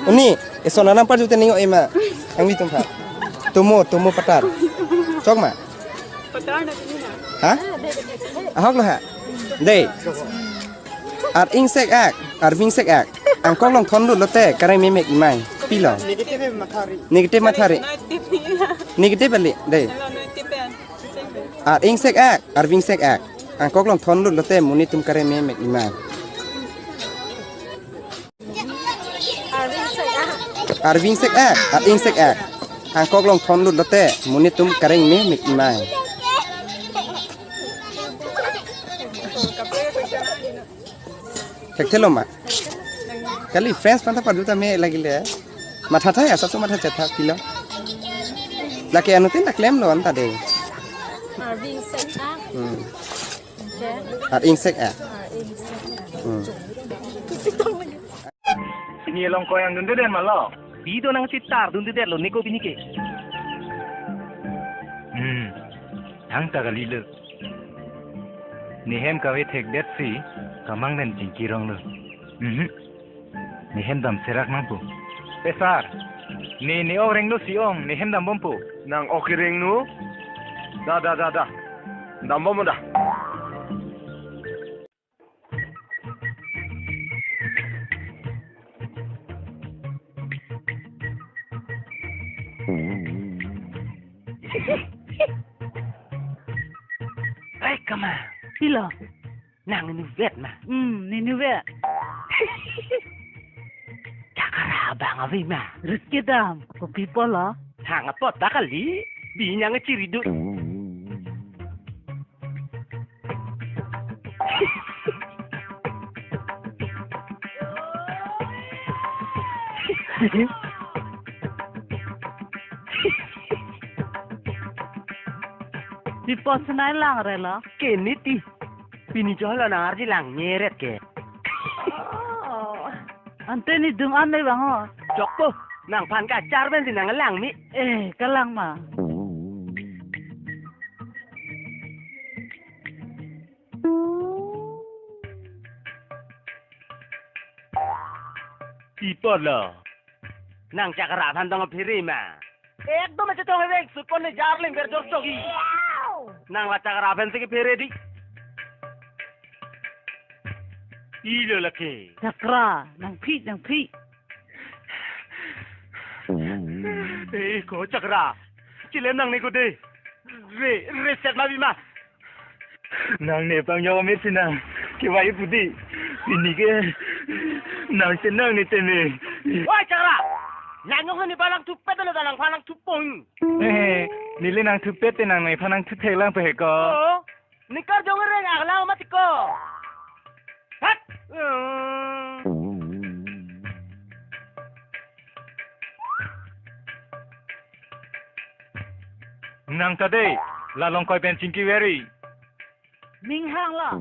Ini, esok nampak juga tengok Emma. Yang itu tempat. Tumu patar. Cok mak. Hah? Ahok lah. Deh. Ar insek ak, ar wingsek ak. Angkong long thon lut lote, karang memek imai. Pilo. Negatif matahari. Negatif balik. Deh. Ar insek ak, ar wingsek ak. Angkong long thon lut lote, muni tum karang memek imai. Ar wingsek ak, ar insek ak. Angkong long thon lut lote, muni tum karang memek imai. Kekelo mak. Kali friends pantah padu tame lagi le. Matha tha ya satu matha chatha pilo. Laki anu tin claim lo anta de. Ar insek ah. Ini long ko yang dundu den malo. Bido nang citar dundu den lo niko binike. Thang ta gali le. Nihem kawe thek det si kamang den jingkirong lo. Nihem dam serak mampu. Pesar. Ni orang lu siong nihem dam bompu. Nang okiring nu. Da. Dam bom dah. Hey, come on. Pilo. Nang ni vet ma. Nini vet. Cakara bang awi ma. Rezeki dam. Ko people lah. Hang apa tak kali? Binyang ciri du. People senai lang rela. Keniti. Bini jola na arji lang nyeret ke. Ante ni dung ane bang oh. Jokpo. Nang pan kacar ben si nang lang mi. Kalang ma. People lo. Nang cakara pan tong phiri ma. Ekdom acha tong ek supon ne jarling ber jor togi. Nang la cakara pan se ke phiri di. Ilo laki. Cakra. Nang pi. Ko cakra. Chilem nang ni ko de. Re set ma bi ma. Nang ne pang yo mi sinang. Ki wai pudi. Ini ke nang senang ni teme. Wah cakra. Nang ngong ni balang tupet na dalang palang tupong. Nili nang tupet nang mai palang tupet lang pe ko. Nikar jong reng aglang mati ko. Hat. Nang tadi lalong koi ben cingki weri. Ming hang lah.